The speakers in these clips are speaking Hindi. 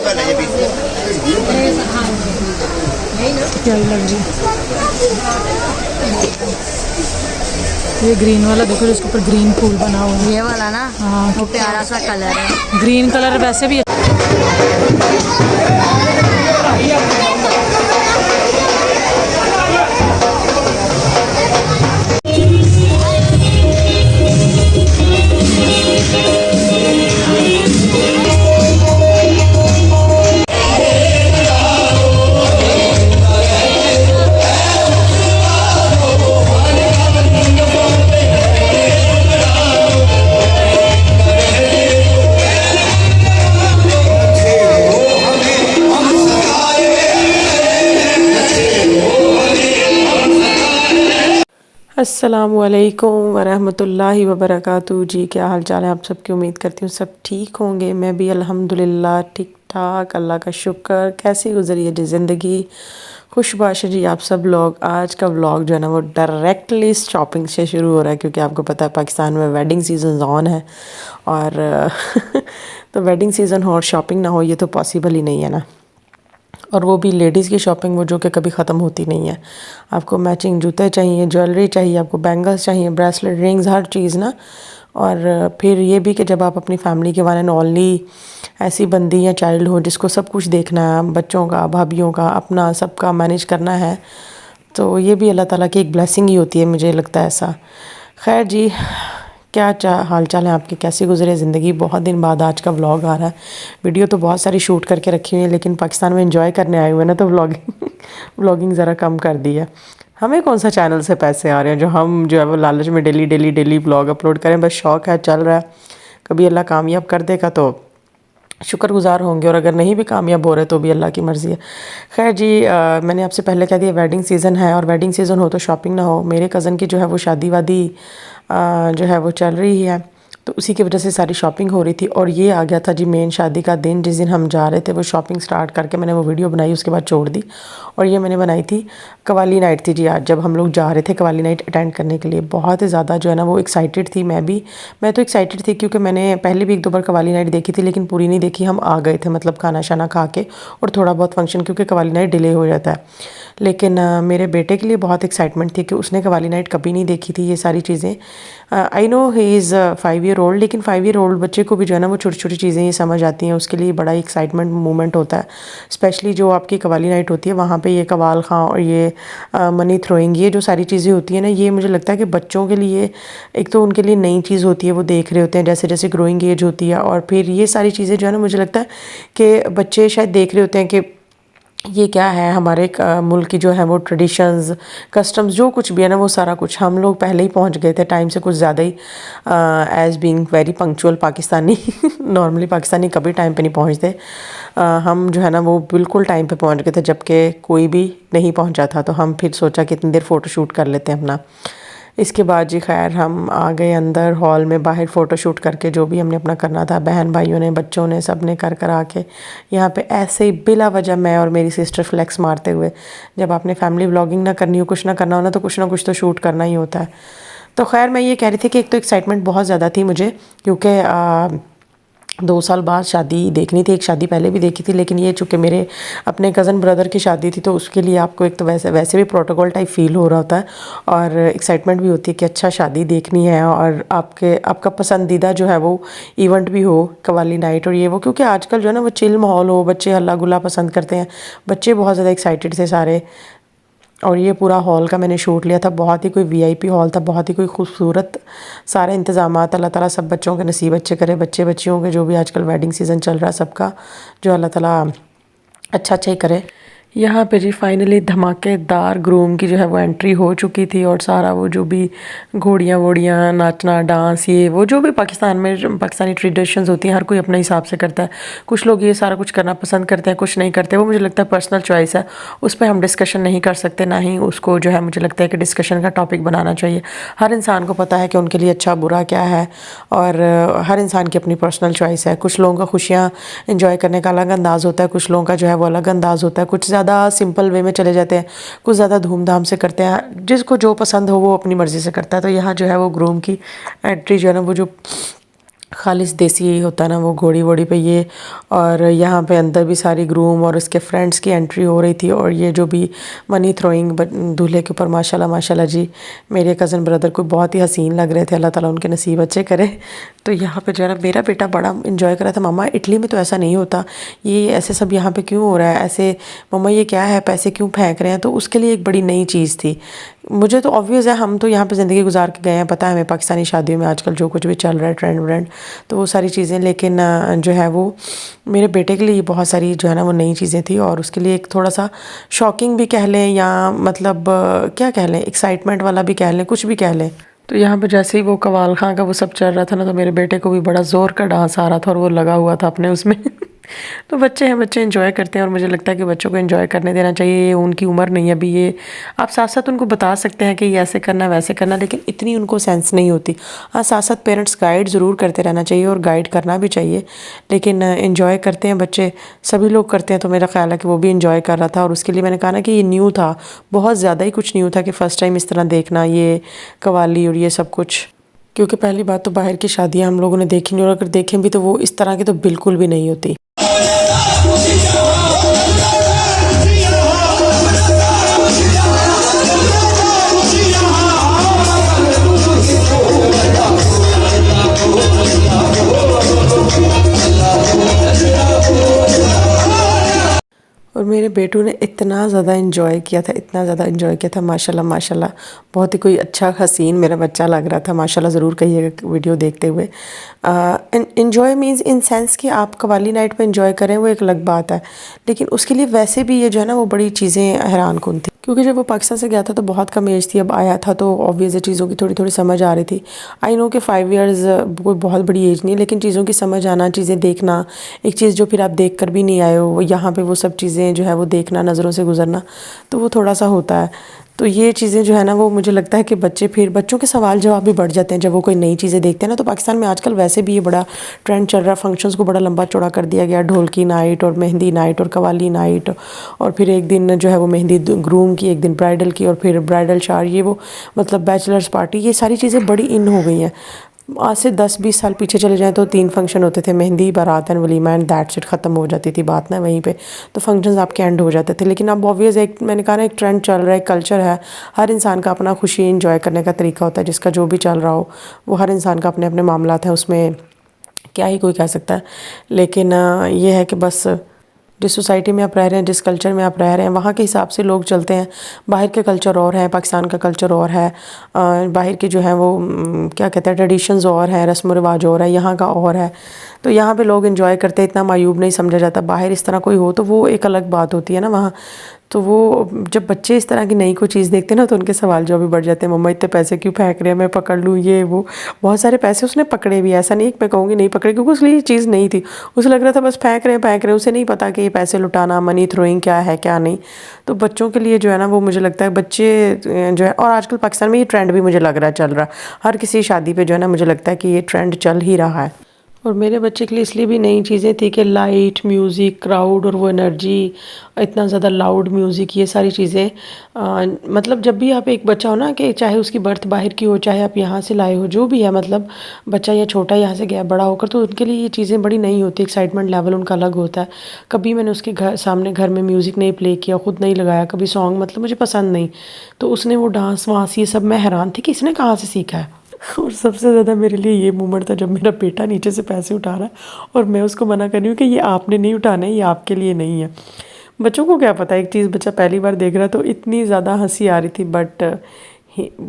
प्यारी लग रही है। ये ग्रीन वाला देखो, इसके ऊपर ग्रीन फूल बना हुआ है। ये वाला ना, हाँ, वो प्यारा सा कलर है। ग्रीन कलर वैसे भी अस्सलामुअलैकुम वरहमतुल्लाहि वबरकातुहू। जी क्या हाल चाल है आप सबकी, उम्मीद करती हूँ सब ठीक होंगे। मैं भी अल्हम्दुलिल्लाह ठीक ठाक, अल्लाह का शुक्र। कैसी गुजरी है जी ज़िंदगी, खुशबाश जी आप सब लोग। आज का व्लॉग जो है ना वो डायरेक्टली शॉपिंग से शुरू हो रहा है, क्योंकि आपको पता है पाकिस्तान में वेडिंग सीजन ऑन है और तो वेडिंग सीज़न हो और शॉपिंग ना हो ये तो पॉसिबल ही नहीं है ना। और वो भी लेडीज़ की शॉपिंग, वो जो कि कभी ख़त्म होती नहीं है। आपको मैचिंग जूते चाहिए, ज्वेलरी चाहिए, आपको बैंगल्स चाहिए, ब्रेसलेट, रिंग्स, हर चीज़ ना। और फिर ये भी कि जब आप अपनी फैमिली के वन एंड ओनली ऐसी बंदी या चाइल्ड हो जिसको सब कुछ देखना है, बच्चों का, भाभीियों का, अपना सबका मैनेज करना है, तो ये भी अल्लाह ताला की एक ब्लेसिंग ही होती है, मुझे लगता है ऐसा। खैर जी, क्या हाल चाल है आपके, कैसी गुजरे ज़िंदगी। बहुत दिन बाद आज का व्लॉग आ रहा है। वीडियो तो बहुत सारी शूट करके रखी हुई है, लेकिन पाकिस्तान में एंजॉय करने आए हुए हैं ना, तो व्लॉगिंग ज़रा कम कर दी है। हमें कौन सा चैनल से पैसे आ रहे हैं जो हम जो है वो लालच में डेली व्लॉग अपलोड करें। बस शौक़ है, चल रहा है। कभी अल्लाह कामयाब कर देगा तो शुक्रगुज़ार होंगे, और अगर नहीं भी कामयाब हो रहे तो भी अल्लाह की मर्ज़ी है। खैर जी, मैंने आपसे पहले कह दिया वेडिंग सीज़न है, और वेडिंग सीज़न हो तो शॉपिंग ना हो। मेरे कज़न की जो है वो शादी वादी जो है वो चल रही है, तो उसी की वजह से सारी शॉपिंग हो रही थी। और ये आ गया था जी मेन शादी का दिन, जिस दिन हम जा रहे थे। वो शॉपिंग स्टार्ट करके मैंने वो वीडियो बनाई, उसके बाद छोड़ दी। और ये मैंने बनाई थी, कवाली नाइट थी जी आज, जब हम लोग जा रहे थे कवाली नाइट अटेंड करने के लिए। बहुत ही ज़्यादा जो है ना वो एक्साइटेड थी मैं तो एक्साइटेड थी, क्योंकि मैंने पहले भी 1-2 बार कवाली नाइट देखी थी, लेकिन पूरी नहीं देखी। हम आ गए थे मतलब खाना शाना खा के, और थोड़ा बहुत फंक्शन, क्योंकि कवाली नाइट डिले हो जाता है। लेकिन मेरे बेटे के लिए बहुत एक्साइटमेंट थी कि उसने कवाली नाइट कभी नहीं देखी थी, ये सारी चीज़ें। I know he is 5 year old, लेकिन 5 ईयर ओल्ड बच्चे को भी जो है ना वो छोटी छोटी चीज़ें ये समझ आती हैं। उसके लिए बड़ा एक्साइटमेंट मोमेंट होता है, स्पेशली जो आपकी कवाली नाइट होती है वहाँ पे। ये कवाल खां और ये मनी थ्रोइंग, ये जो सारी चीज़ें होती हैं ना, ये मुझे लगता है कि बच्चों के लिए एक तो उनके लिए नई चीज़ होती है, वो देख रहे होते हैं जैसे जैसे ग्रोइंग एज होती है। और फिर ये सारी चीज़ें जो है ना मुझे लगता है कि बच्चे शायद देख रहे होते हैं कि ये क्या है, हमारे मुल्क की जो है वो ट्रेडिशंस, कस्टम्स, जो कुछ भी है ना वो सारा कुछ। हम लोग पहले ही पहुंच गए थे टाइम से, कुछ ज़्यादा ही, as being very punctual Pakistani. Normally Pakistani कभी टाइम पे नहीं पहुंचते। हम जो है ना वो बिल्कुल टाइम पे पहुंच गए थे, जबकि कोई भी नहीं पहुंचा था। तो हम फिर सोचा कि इतनी देर फ़ोटो शूट कर लेते हैं अपना। इसके बाद जी खैर हम आ गए अंदर हॉल में, बाहर फ़ोटो शूट करके जो भी हमने अपना करना था, बहन भाइयों ने, बच्चों ने, सब ने कर आके यहाँ पे ऐसे ही बिला वजह मैं और मेरी सिस्टर फ्लेक्स मारते हुए। जब आपने फैमिली व्लॉगिंग ना करनी हो, कुछ ना करना हो ना, तो कुछ ना कुछ तो शूट करना ही होता है। तो खैर मैं ये कह रही थी कि एक तो एक्साइटमेंट बहुत ज़्यादा थी मुझे, क्योंकि 2 साल बाद शादी देखनी थी। एक शादी पहले भी देखी थी, लेकिन ये चूँकि मेरे अपने कज़न ब्रदर की शादी थी, तो उसके लिए आपको एक तो वैसे भी प्रोटोकॉल टाइप फील हो रहा होता है, और एक्साइटमेंट भी होती है कि अच्छा शादी देखनी है, और आपका पसंदीदा जो है वो इवेंट भी हो, कवाली नाइट और ये वो। क्योंकि आजकल जो है ना वो चिल माहौल हो, बच्चे हल्ला गुल्ला पसंद करते हैं, बच्चे बहुत ज़्यादा एक्साइटेड थे सारे। और ये पूरा हॉल का मैंने शूट लिया था, बहुत ही कोई वीआईपी हॉल था, बहुत ही कोई खूबसूरत सारे इंतज़ामात। अल्लाह ताला सब बच्चों के नसीब अच्छे करे, बच्चे बच्चियों के, जो भी आजकल वेडिंग सीज़न चल रहा है सबका, जो अल्लाह ताला अच्छा अच्छा ही करे। यहाँ पे जी फाइनली धमाकेदार ग्रूम की जो है वो एंट्री हो चुकी थी, और सारा वो जो भी घोड़ियाँ वोड़ियाँ, नाचना, डांस, ये वो जो भी पाकिस्तान में पाकिस्तानी ट्रेडिशंस होती हैं, हर कोई अपने हिसाब से करता है। कुछ लोग ये सारा कुछ करना पसंद करते हैं, कुछ नहीं करते। वो मुझे लगता है पर्सनल चॉइस है, उस पर हम डिस्कशन नहीं कर सकते, ना ही उसको जो है मुझे लगता है कि डिस्कशन का टॉपिक बनाना चाहिए। हर इंसान को पता है कि उनके लिए अच्छा बुरा क्या है, और हर इंसान की अपनी पर्सनल चॉइस है। कुछ लोगों का खुशियाँ इंजॉय करने का अलग अंदाज़ होता है, कुछ लोगों का जो है वो अलग अंदाज़ होता है। कुछ ज़्यादा सिंपल वे में चले जाते हैं, कुछ ज़्यादा धूमधाम से करते हैं। जिसको जो पसंद हो वो अपनी मर्ज़ी से करता है। तो यहाँ जो है वो ग्रूम की एंट्री जो है ना वो जो खालिस देसी होता है ना वो घोड़ी वोड़ी पे ये। और यहाँ पे अंदर भी सारी ग्रूम और उसके फ्रेंड्स की एंट्री हो रही थी। और ये जो भी मनी थ्रोइंग दूल्हे के ऊपर माशाल्लाह माशाल्लाह जी, मेरे कज़न ब्रदर को बहुत ही हसीन लग रहे थे। अल्लाह ताला उनके नसीब अच्छे करे। तो यहाँ पे जो है ना मेरा बेटा बड़ा इन्जॉय कर रहा था। मम्मा इटली में तो ऐसा नहीं होता, ये ऐसे सब यहाँ पे क्यों हो रहा है ऐसे, मम्मा ये क्या है, पैसे क्यों फेंक रहे हैं। तो उसके लिए एक बड़ी नई चीज़ थी। मुझे तो ऑब्वियस है, हम तो यहाँ पे ज़िंदगी गुजार के गए हैं, पता है हमें पाकिस्तानी शादियों में आजकल जो कुछ भी चल रहा है ट्रेंड व्रेंड, तो वो सारी चीज़ें। लेकिन जो है वो मेरे बेटे के लिए बहुत सारी जो है ना वो नई चीज़ें थी। और उसके लिए एक थोड़ा सा शॉकिंग भी कह लें या मतलब क्या कह लें, एक्साइटमेंट वाला भी कह लें, कुछ भी कह लें। तो यहाँ पे जैसे ही वो कवाल खां का वो सब चल रहा था ना, तो मेरे बेटे को भी बड़ा ज़ोर का डांस आ रहा था और वो लगा हुआ था अपने उसमें। तो बच्चे हैं, बच्चे एंजॉय करते हैं। और मुझे लगता है कि बच्चों को एंजॉय करने देना चाहिए। ये उनकी उम्र नहीं है अभी, ये आप साथ साथ उनको बता सकते हैं कि ये ऐसे करना वैसे करना, लेकिन इतनी उनको सेंस नहीं होती। हाँ, साथ साथ पेरेंट्स गाइड ज़रूर करते रहना चाहिए और गाइड करना भी चाहिए। लेकिन एंजॉय करते हैं बच्चे, सभी लोग करते हैं। तो मेरा ख्याल है कि वो भी एंजॉय कर रहा था। और उसके लिए मैंने कहा ना कि ये न्यू था, बहुत ज़्यादा ही कुछ न्यू था कि फ़र्स्ट टाइम इस तरह देखना ये कवाली और ये सब कुछ। क्योंकि पहली बात तो बाहर की शादियाँ हम लोगों ने देखी नहीं, और अगर देखें भी तो वो इस तरह की तो बिल्कुल भी नहीं होती। और मेरे बेटू ने इतना ज़्यादा इन्जॉय किया था, इतना ज़्यादा इन्जॉय किया था, माशाल्लाह माशाल्लाह। बहुत ही कोई अच्छा हसीन मेरा बच्चा लग रहा था, माशाल्लाह ज़रूर कहिएगा वीडियो देखते हुए। इन्जॉय मीन्स इन सेंस कि आप कवाली नाइट पे इन्जॉय करें वो एक अलग बात है, लेकिन उसके लिए वैसे भी ये जो है ना वो बड़ी चीज़ें हैरान कुन थी। क्योंकि जब वो पाकिस्तान से गया था तो बहुत कम एज थी, अब आया था तो ऑब्वियस चीज़ों की थोड़ी थोड़ी समझ आ रही थी। आई नो कि 5 इयर्स कोई बहुत बड़ी एज नहीं है, लेकिन चीज़ों की समझ आना, चीज़ें देखना, एक चीज़ जो फिर आप देख कर भी नहीं आए हो, यहाँ पे वो सब चीज़ें जो है वो देखना, नज़रों से गुजरना, तो वो थोड़ा सा होता है। तो ये चीज़ें जो है ना वो मुझे लगता है कि बच्चों के सवाल जवाब भी बढ़ जाते हैं जब वो कोई नई चीज़ें देखते हैं ना। तो पाकिस्तान में आजकल वैसे भी ये बड़ा ट्रेंड चल रहा है, फंक्शंस को बड़ा लंबा चौड़ा कर दिया गया, ढोलकी नाइट और मेहंदी नाइट और कवाली नाइट, और फिर एक दिन जो है वो मेहंदी ग्रूम की, एक दिन ब्राइडल की, और फिर ब्राइडल शावर, ये वो मतलब बैचलर्स पार्टी, ये सारी चीज़ें बड़ी इन हो गई हैं। आज से 10-20 साल पीछे चले जाएं तो 3 फंक्शन होते थे, मेहंदी, बारात and walima, and that's it, ख़त्म हो जाती थी बात ना वहीं पे। तो फंक्शंस आपके एंड हो जाते थे। लेकिन अब ऑब्वियस एक मैंने कहा ना एक ट्रेंड चल रहा है, एक कल्चर है, हर इंसान का अपना खुशी एंजॉय करने का तरीका होता है, जिसका जो भी चल रहा हो वो हर इंसान का अपने अपने मामलात हैं, उसमें क्या ही कोई कह सकता है। लेकिन ये है कि बस जिस सोसाइटी में आप रह रहे हैं, जिस कल्चर में आप रह रहे हैं, वहाँ के हिसाब से लोग चलते हैं। बाहर के कल्चर और है, पाकिस्तान का कल्चर और है, बाहर के जो हैं वो क्या कहते हैं ट्रेडिशंस और हैं, रस्म व रिवाज और है, यहाँ का और है। तो यहाँ पे लोग एंजॉय करते हैं, इतना मायूब नहीं समझा जाता। बाहर इस तरह कोई हो तो वो एक अलग बात होती है ना वहाँ। तो वो जब बच्चे इस तरह की नई कोई चीज़ देखते हैं ना तो उनके सवाल जो भी बढ़ जाते हैं, मम्मा इतने पैसे क्यों फेंक रहे हैं, मैं पकड़ लूँ ये वो। बहुत सारे पैसे उसने पकड़े भी, ऐसा नहीं मैं कहूँगी नहीं पकड़े, क्योंकि उसके लिए ये चीज़ नहीं थी। उसे लग रहा था बस फेंक रहे हैं, उसे नहीं पता कि ये पैसे लुटाना, मनी थ्रोइंग क्या है क्या नहीं। तो बच्चों के लिए जो है ना वो मुझे लगता है बच्चे जो है, और आजकल पाकिस्तान में ये ट्रेंड भी मुझे लग रहा है चल रहा, हर किसी शादी पे जो है ना मुझे लगता है कि ये ट्रेंड चल ही रहा है। और मेरे बच्चे के लिए इसलिए भी नई चीज़ें थी कि लाइट, म्यूज़िक, क्राउड और वो एनर्जी, इतना ज़्यादा लाउड म्यूज़िक, ये सारी चीज़ें मतलब जब भी आप एक बच्चा हो ना, कि चाहे उसकी बर्थ बाहर की हो, चाहे आप यहाँ से लाए हो, जो भी है, मतलब बच्चा या छोटा यहाँ से गया बड़ा होकर, तो उनके लिए ये चीज़ें बड़ी नई होती, एक्साइटमेंट लेवल उनका अलग होता है। कभी मैंने उसके घर में म्यूज़िक नहीं प्ले किया, ख़ुद नहीं लगाया कभी सॉन्ग, मतलब मुझे पसंद नहीं। तो उसने वो डांस वांस ये सब, मैं हैरान थी कि इसने कहाँ से सीखा है। और सबसे ज़्यादा मेरे लिए ये मोमेंट था जब मेरा बेटा नीचे से पैसे उठा रहा है और मैं उसको मना कर रही हूँ कि ये आपने नहीं उठाने, ये आपके लिए नहीं है। बच्चों को क्या पता, एक चीज़ बच्चा पहली बार देख रहा, तो इतनी ज़्यादा हंसी आ रही थी, बट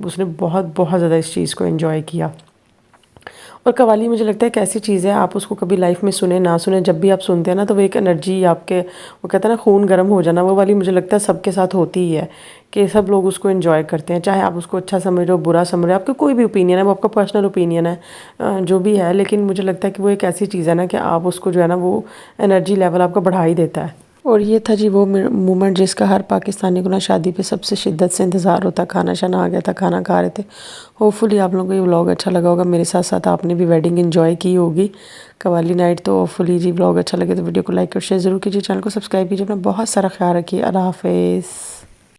उसने बहुत बहुत ज़्यादा इस चीज़ को एंजॉय किया। और कव्वाली मुझे लगता है एक ऐसी चीज़ है, आप उसको कभी लाइफ में सुने ना सुने, जब भी आप सुनते हैं ना तो वो एक एनर्जी आपके, वो कहते हैं ना खून गर्म हो जाना, वो वाली मुझे लगता है सबके साथ होती ही है, कि सब लोग उसको एंजॉय करते हैं। चाहे आप उसको अच्छा समझ रहे हो, बुरा समझ रहे हो, आपका कोई भी ओपिनियन है, वो आपका पर्सनल ओपिनियन है, जो भी है, लेकिन मुझे लगता है कि वो एक ऐसी चीज़ है ना कि आप उसको जो है ना वो एनर्जी लेवल आपका बढ़ा ही देता है। और ये था जी वो मोमेंट जिसका हर पाकिस्तानी को ना शादी पे सबसे शिद्दत से इंतज़ार होता। खाना शाना आ गया था, खाना खा रहे थे। होपफुली आप लोगों को ये व्लॉग अच्छा लगा होगा, मेरे साथ साथ आपने भी वेडिंग एंजॉय की होगी, कव्वाली नाइट। तो होपफुली जी व्लॉग अच्छा लगे तो वीडियो को लाइक और शेयर ज़रूर कीजिए, चैनल को सब्सक्राइब कीजिए, अपना बहुत सारा ख्याल रखिए। अल्लाह हाफ़िज़।